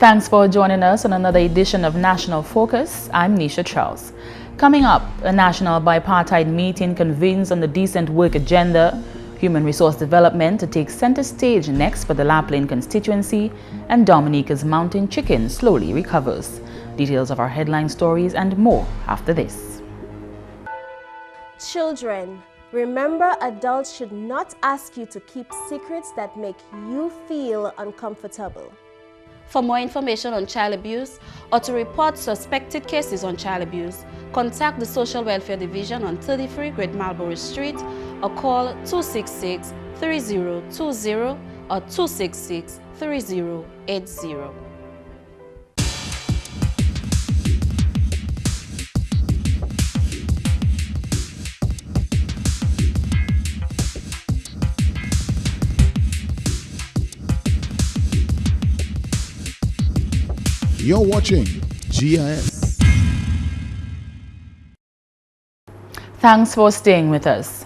Thanks for joining us on another edition of National Focus. I'm Nisha Charles. Coming up, a national bipartite meeting convenes on the decent work agenda, human resource development to take center stage next for the Laplaine constituency, and Dominica's mountain chicken slowly recovers. Details of our headline stories and more after this. Children, remember, adults should not ask you to keep secrets that make you feel uncomfortable. For more information on child abuse or to report suspected cases on child abuse, contact the Social Welfare Division on 33 Great Marlborough Street or call 266-3020 or 266-3080. You're watching GIS. Thanks for staying with us.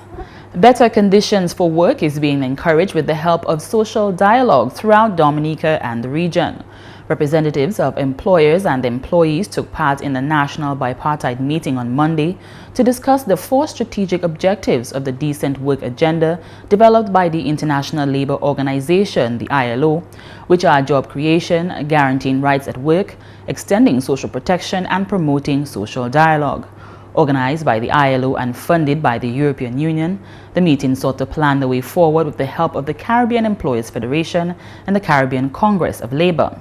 Better conditions for work is being encouraged with the help of social dialogue throughout Dominica and the region. Representatives of employers and employees took part in the national bipartite meeting on Monday to discuss the 4 strategic objectives of the decent work agenda developed by the International Labour Organization, the ILO, which are job creation, guaranteeing rights at work, extending social protection, and promoting social dialogue. Organized by the ILO and funded by the European Union, the meeting sought to plan the way forward with the help of the Caribbean Employers Federation and the Caribbean Congress of Labour.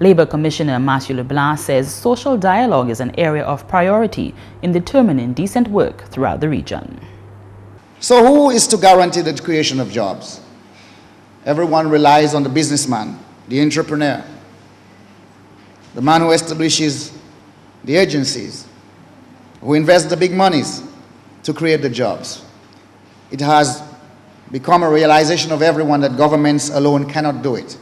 Labour Commissioner Matthew Leblanc says social dialogue is an area of priority in determining decent work throughout the region. So who is to guarantee the creation of jobs? Everyone relies on the businessman, the entrepreneur, the man who establishes the agencies, who invests the big monies to create the jobs. It has become a realization of everyone that governments alone cannot do it.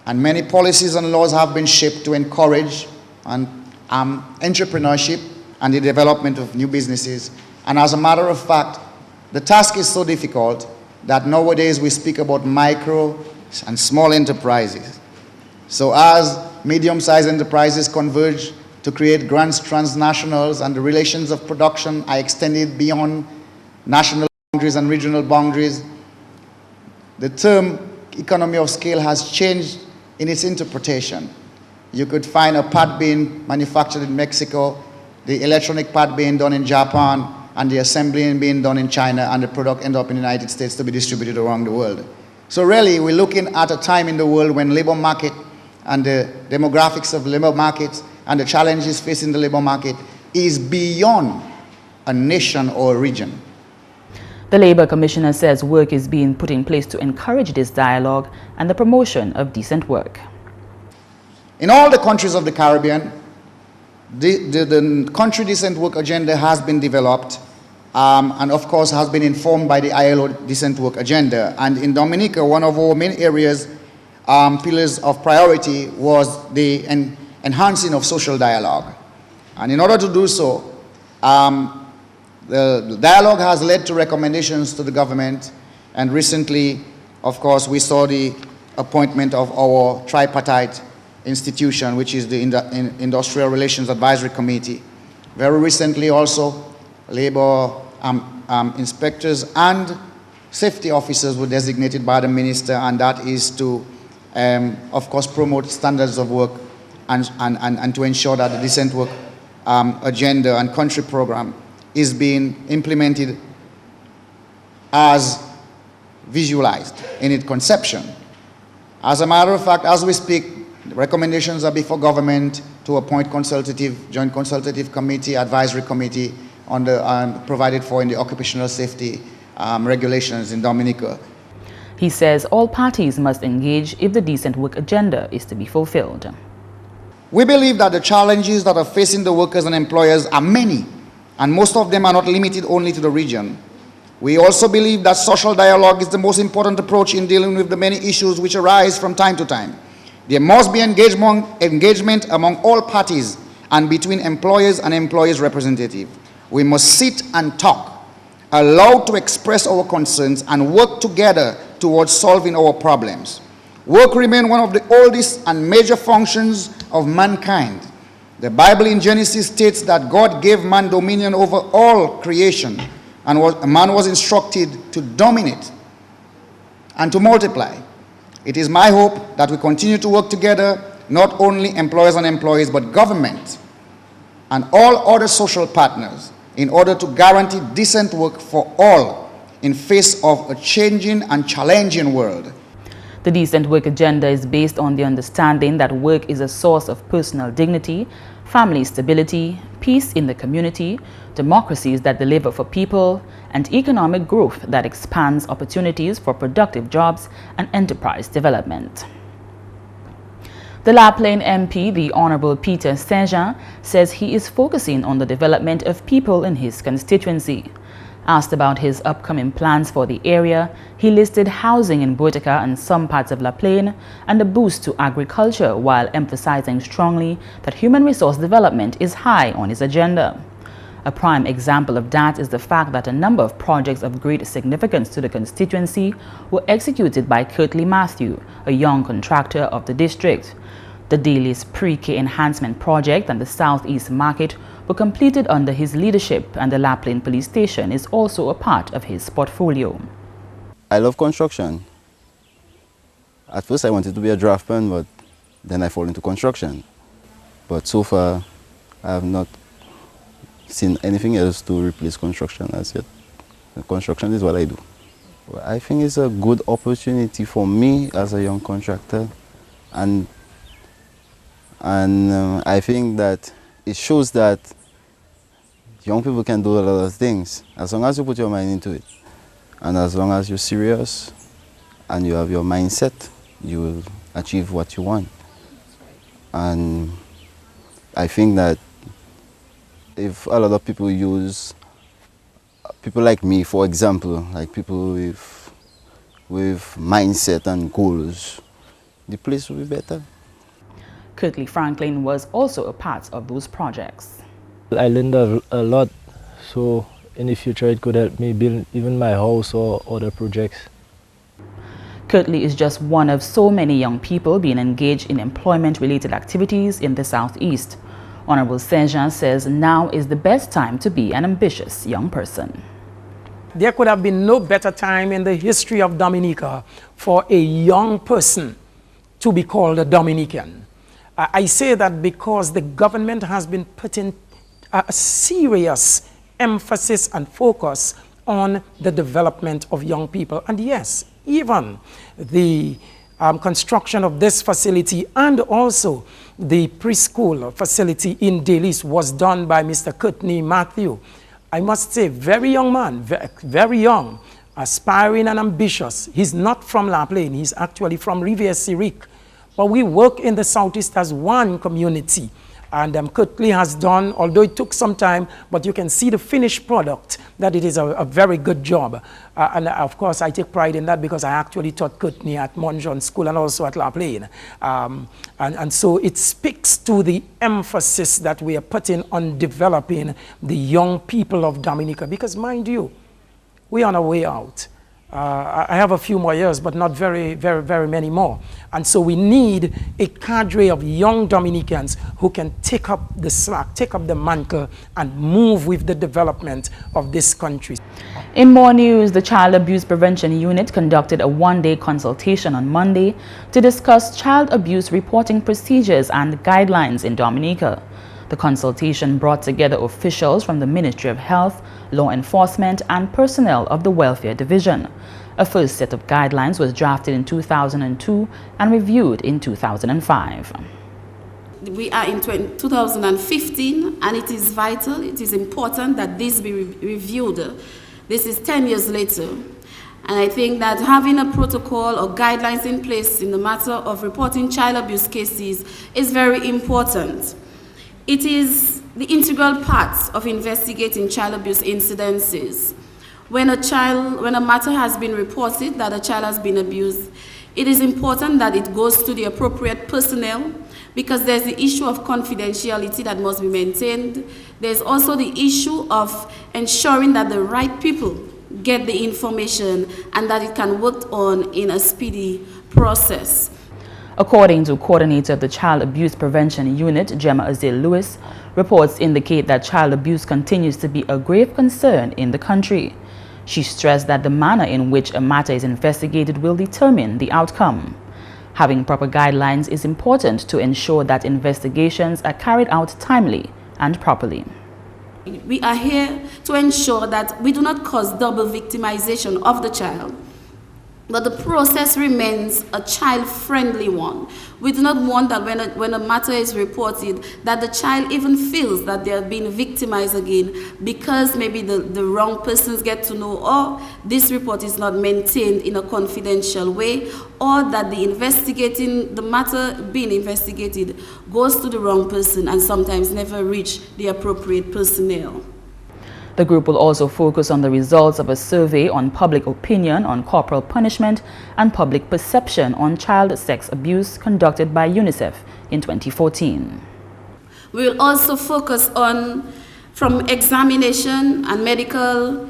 And many policies and laws have been shaped to encourage entrepreneurship and the development of new businesses. And as a matter of fact, the task is so difficult that nowadays we speak about micro and small enterprises. So as medium-sized enterprises converge to create grand transnationals and the relations of production are extended beyond national boundaries and regional boundaries, the term economy of scale has changed in its interpretation. You could find a pad being manufactured in Mexico, the electronic pad being done in Japan, and the assembling being done in China, and the product end up in the United States to be distributed around the world. So really, we're looking at a time in the world when labor market and the demographics of labor markets and the challenges facing the labor market is beyond a nation or a region. The Labour Commissioner says work is being put in place to encourage this dialogue and the promotion of decent work. In all the countries of the Caribbean, the country decent work agenda has been developed and of course has been informed by the ILO decent work agenda. And in Dominica, one of our main areas, pillars of priority was the enhancing of social dialogue. And in order to do so, the dialogue has led to recommendations to the government, and recently, of course, we saw the appointment of our tripartite institution, which is the Industrial Relations Advisory Committee. Very recently also, labor inspectors and safety officers were designated by the minister, and that is to, of course, promote standards of work and to ensure that the decent work agenda and country program is being implemented as visualized in its conception. As a matter of fact, as we speak, the recommendations are before government to appoint joint consultative committee, advisory committee on the, provided for in the occupational safety regulations in Dominica. He says all parties must engage if the decent work agenda is to be fulfilled. We believe that the challenges that are facing the workers and employers are many, and most of them are not limited only to the region. We also believe that social dialogue is the most important approach in dealing with the many issues which arise from time to time. There must be engagement among all parties and between employers and employees' representatives. We must sit and talk, allowed to express our concerns and work together towards solving our problems. Work remains one of the oldest and major functions of mankind. The Bible in Genesis states that God gave man dominion over all creation, and man was instructed to dominate and to multiply. It is my hope that we continue to work together, not only employers and employees, but government and all other social partners, in order to guarantee decent work for all in face of a changing and challenging world. The Decent Work Agenda is based on the understanding that work is a source of personal dignity, family stability, peace in the community, democracies that deliver for people, and economic growth that expands opportunities for productive jobs and enterprise development. The Laplaine MP, the Honorable Peter Saint-Jean, says he is focusing on the development of people in his constituency. Asked about his upcoming plans for the area, he listed housing in Botica and some parts of Laplaine and a boost to agriculture, while emphasizing strongly that human resource development is high on his agenda. A prime example of that is the fact that a number of projects of great significance to the constituency were executed by Curtly Matthew, a young contractor of the district. The Daly's Pre-K Enhancement Project and the Southeast Market were completed under his leadership, and the Laplaine Police Station is also a part of his portfolio. I love construction. At first I wanted to be a draftsman, but then I fall into construction. But so far I have not seen anything else to replace construction as yet. Construction is what I do. I think it's a good opportunity for me as a young contractor, and I think that it shows that young people can do a lot of things as long as you put your mind into it, and as long as you're serious and you have your mindset, you will achieve what you want. And I think that if a lot of people use people like me, for example, like people with mindset and goals, the place will be better. Curtly Franklin was also a part of those projects. I learned a lot, so in the future it could help me build even my house or other projects. Curtly is just one of so many young people being engaged in employment-related activities in the Southeast. Honorable Saint-Jean says now is the best time to be an ambitious young person. There could have been no better time in the history of Dominica for a young person to be called a Dominican. I say that because the government has been putting a serious emphasis and focus on the development of young people. And yes, even the construction of this facility and also the preschool facility in Daly's was done by Mr. Curtly Matthew. I must say, very young man, very young, aspiring and ambitious. He's not from Laplaine, he's actually from Rivière-Syrique. But we work in the Southeast as one community. And Curtly has done, although it took some time, but you can see the finished product, that it is a very good job. And of course, I take pride in that because I actually taught Curtly at Monjon School and also at Laplaine. And so it speaks to the emphasis that we are putting on developing the young people of Dominica. Because mind you, we're on our way out. I have a few more years, but not very many more. And so we need a cadre of young Dominicans who can take up the slack, take up the mantle, and move with the development of this country. In more news, the Child Abuse Prevention Unit conducted a one-day consultation on Monday to discuss child abuse reporting procedures and guidelines in Dominica. The consultation brought together officials from the Ministry of Health, Law Enforcement, and personnel of the Welfare Division. A first set of guidelines was drafted in 2002 and reviewed in 2005. We are in 2015, and it is vital, it is important that this be reviewed. This is 10 years later. And I think that having a protocol or guidelines in place in the matter of reporting child abuse cases is very important. It is the integral part of investigating child abuse incidences. When a matter has been reported that a child has been abused, it is important that it goes to the appropriate personnel, because there's the issue of confidentiality that must be maintained. There's also the issue of ensuring that the right people get the information and that it can work on in a speedy process. According to coordinator of the Child Abuse Prevention Unit, Gemma Azil-Lewis, reports indicate that child abuse continues to be a grave concern in the country. She stressed that the manner in which a matter is investigated will determine the outcome. Having proper guidelines is important to ensure that investigations are carried out timely and properly. We are here to ensure that we do not cause double victimization of the child, but the process remains a child-friendly one. We do not want that when a matter is reported, that the child even feels that they are being victimized again because maybe the wrong persons get to know, or this report is not maintained in a confidential way, or that the matter being investigated goes to the wrong person and sometimes never reach the appropriate personnel. The group will also focus on the results of a survey on public opinion on corporal punishment and public perception on child sex abuse conducted by UNICEF in 2014. We will also focus on from examination and medical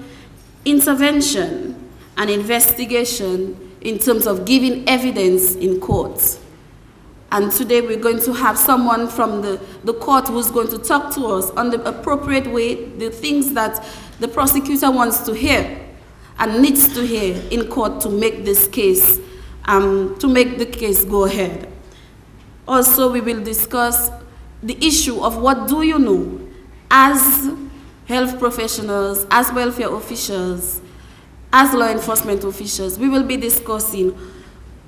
intervention and investigation in terms of giving evidence in court. And today we're going to have someone from the court who's going to talk to us on the appropriate way, the things that the prosecutor wants to hear and needs to hear in court to make this case, to make the case go ahead. Also, we will discuss the issue of what do you know as health professionals, as welfare officials, as law enforcement officials. We will be discussing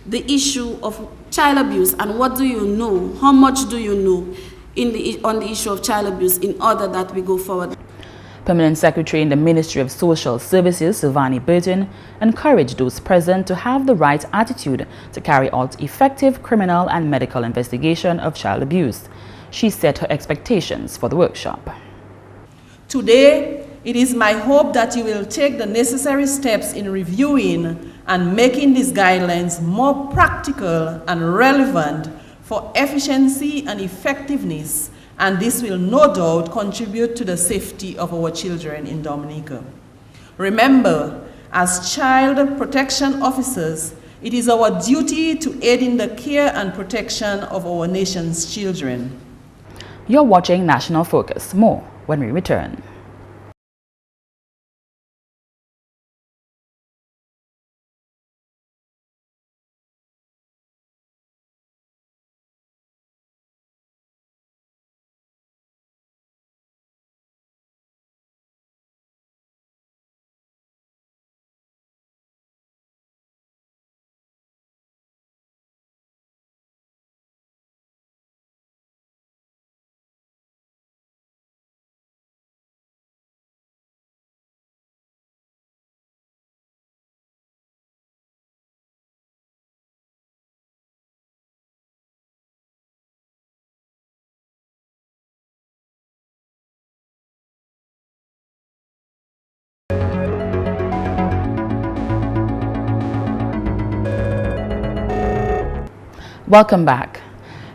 the issue of child abuse and what do you know, how much do you know on the issue of child abuse in order that we go forward. Permanent Secretary in the Ministry of Social Services, Sylvani Burton, encouraged those present to have the right attitude to carry out effective criminal and medical investigation of child abuse. She set her expectations for the workshop. Today, it is my hope that you will take the necessary steps in reviewing and making these guidelines more practical and relevant for efficiency and effectiveness, and this will no doubt contribute to the safety of our children in Dominica. Remember, as child protection officers, it is our duty to aid in the care and protection of our nation's children. You're watching National Focus. More when we return. Welcome back.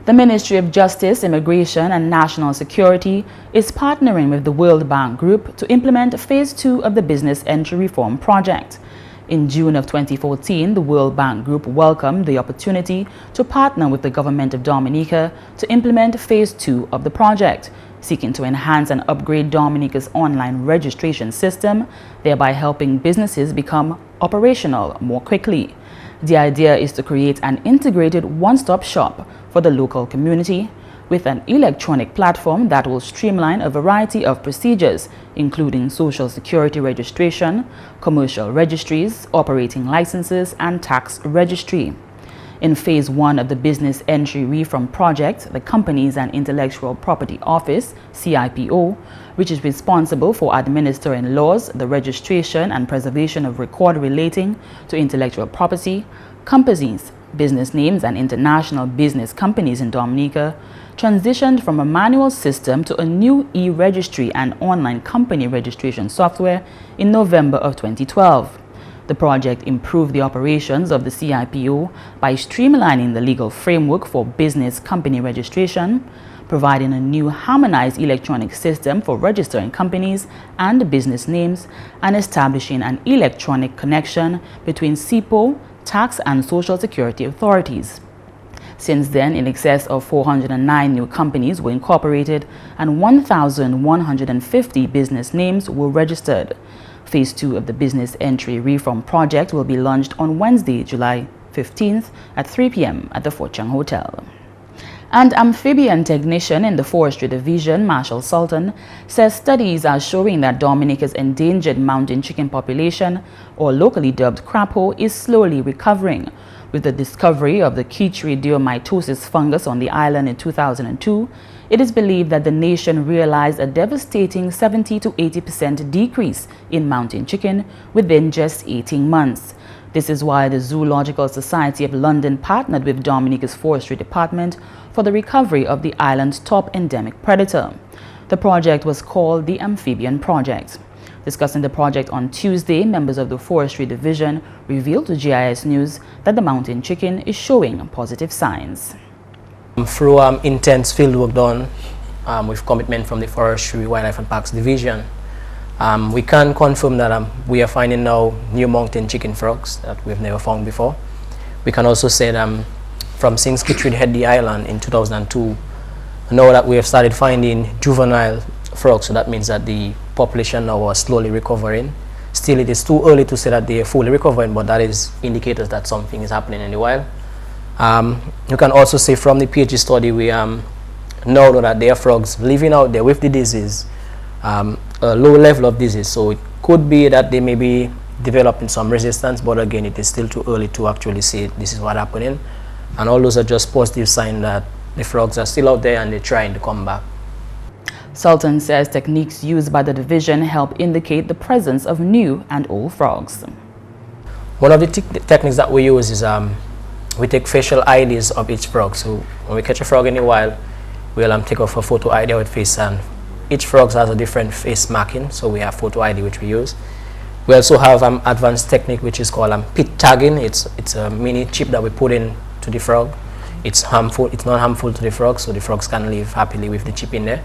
The Ministry of Justice, Immigration and National Security is partnering with the World Bank Group to implement Phase 2 of the Business Entry Reform Project. In June of 2014, the World Bank Group welcomed the opportunity to partner with the Government of Dominica to implement Phase 2 of the project, seeking to enhance and upgrade Dominica's online registration system, thereby helping businesses become operational more quickly. The idea is to create an integrated one-stop shop for the local community with an electronic platform that will streamline a variety of procedures, including Social Security registration, commercial registries, operating licenses, and tax registry. In Phase 1 of the Business Entry Reform Project, the Companies and Intellectual Property Office, CIPO, which is responsible for administering laws, the registration and preservation of record relating to intellectual property, companies, business names, and international business companies in Dominica, transitioned from a manual system to a new e-registry and online company registration software in November of 2012. The project improved the operations of the CIPO by streamlining the legal framework for business company registration, providing a new harmonized electronic system for registering companies and business names, and establishing an electronic connection between CIPO, tax and social security authorities. Since then, in excess of 409 new companies were incorporated and 1,150 business names were registered. Phase 2 of the Business Entry Reform Project will be launched on Wednesday, July 15th at 3 p.m. at the Fort Young Hotel. And amphibian technician in the Forestry Division, Marshall Sultan, says studies are showing that Dominica's endangered mountain chicken population, or locally dubbed crapo, is slowly recovering. With the discovery of the chytridiomycosis fungus on the island in 2002, it is believed that the nation realized a devastating 70 to 80% decrease in mountain chicken within just 18 months. This is why the Zoological Society of London partnered with Dominica's Forestry Department for the recovery of the island's top endemic predator. The project was called the Amphibian Project. Discussing the project on Tuesday, members of the Forestry Division revealed to GIS News that the mountain chicken is showing positive signs. Through intense fieldwork done with commitment from the Forestry, Wildlife and Parks Division, we can confirm that we are finding now new mountain chicken frogs that we've never found before. We can also say that from since Chytrid hit the island in 2002, now that we have started finding juvenile frogs, so that means that the population now are slowly recovering. Still, it is too early to say that they are fully recovering, but that is indicators that something is happening in the wild. You can also say from the PhD study, we know that there are frogs living out there with the disease, a low level of disease, so it could be that they may be developing some resistance, but again, it is still too early to actually say this is what's happening. And all those are just positive signs that the frogs are still out there and they're trying to come back. Sultan says techniques used by the division help indicate the presence of new and old frogs. One of the techniques that we use is we take facial IDs of each frog. So when we catch a frog in the wild, we'll take off a photo ID with face, and each frog has a different face marking, so we have photo ID which we use. We also have advanced technique which is called pit tagging. It's a mini chip that we put in to the frog. It's not harmful to the frogs, so the frogs can live happily with the chip in there.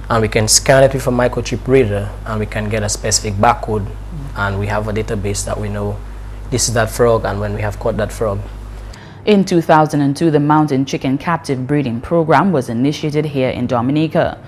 And we can scan it with a microchip reader, and we can get a specific barcode, and we have a database that we know this is that frog and when we have caught that frog. In 2002, the mountain chicken captive breeding program was initiated here in Dominica.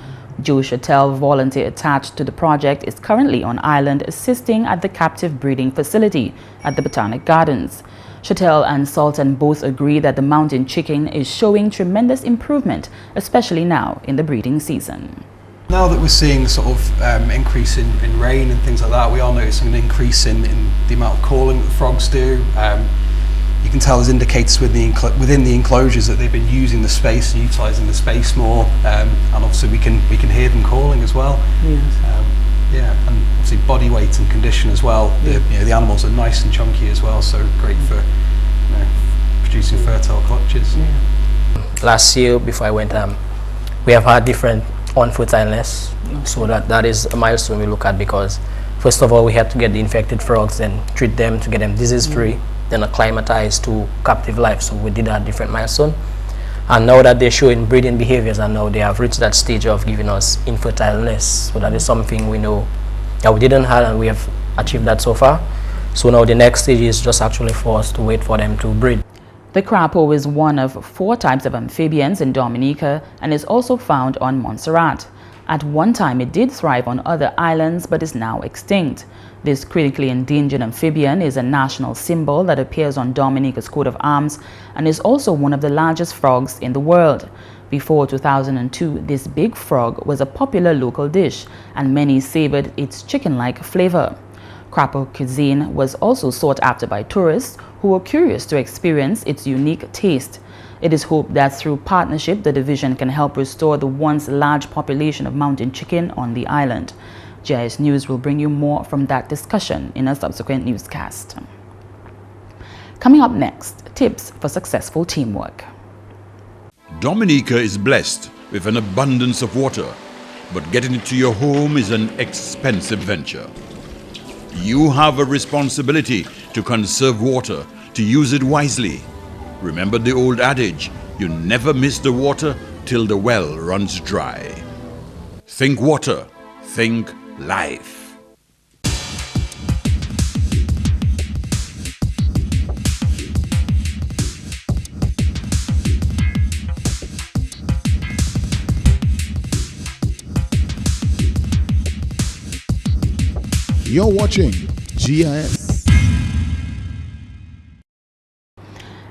Joe Chattel, volunteer attached to the project, is currently on island assisting at the captive breeding facility at the Botanic Gardens. Chattel and Sultan both agree that the mountain chicken is showing tremendous improvement, especially now in the breeding season. Now that we're seeing sort of increase in rain and things like that, we are noticing an increase in the amount of calling that the frogs do. You can tell there's indicators within the enclosures that they've been using the space and utilising the space more, and obviously we can hear them calling as well. Yes. Yeah, and obviously body weight and condition as well. Yeah. The animals are nice and chunky as well, so great for producing fertile clutches. Yeah. Last year, before I went, we have had different unfertileness, so that is a milestone we look at, because first of all we had to get the infected frogs and treat them to get them disease-free, then acclimatize to captive life. So we did a different milestone, and now that they're showing breeding behaviors, and now they have reached that stage of giving us infertileness. So that is something we know that we didn't have, and we have achieved that so far. So now the next stage is just actually for us to wait for them to breed. The crapo is one of 4 types of amphibians in Dominica and is also found on Montserrat. At one time it did thrive on other islands but is now extinct. This critically endangered amphibian is a national symbol that appears on Dominica's coat of arms and is also one of the largest frogs in the world. Before 2002, this big frog was a popular local dish and many savored its chicken-like flavor. Crapo cuisine was also sought after by tourists who were curious to experience its unique taste. It is hoped that through partnership, the division can help restore the once large population of mountain chicken on the island. GIS News will bring you more from that discussion in a subsequent newscast. Coming up next, tips for successful teamwork. Dominica is blessed with an abundance of water, but getting it to your home is an expensive venture. You have a responsibility to conserve water, to use it wisely. Remember the old adage, you never miss the water till the well runs dry. Think water, think life. You're watching GIS.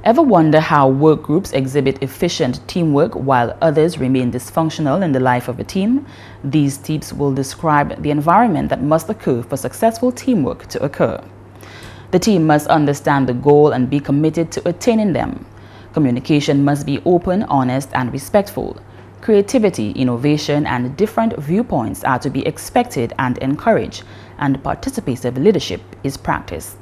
Ever wonder how work groups exhibit efficient teamwork while others remain dysfunctional in the life of a team? These tips will describe the environment that must occur for successful teamwork to occur. The team must understand the goal and be committed to attaining them. Communication must be open, honest, and respectful. Creativity, innovation, and different viewpoints are to be expected and encouraged, and participative leadership is practiced.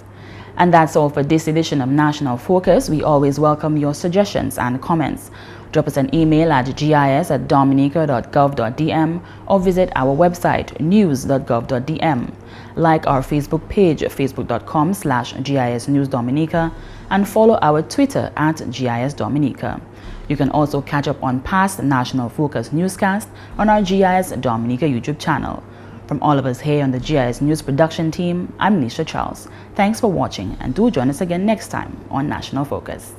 And that's all for this edition of National Focus. We always welcome your suggestions and comments. Drop us an email at gis@dominica.gov.dm or visit our website news.gov.dm. Like our Facebook page, facebook.com/GIS News Dominica, and follow our Twitter at GIS Dominica. You can also catch up on past National Focus newscasts on our GIS Dominica YouTube channel. From all of us here on the GIS News production team, I'm Nisha Charles. Thanks for watching, and do join us again next time on National Focus.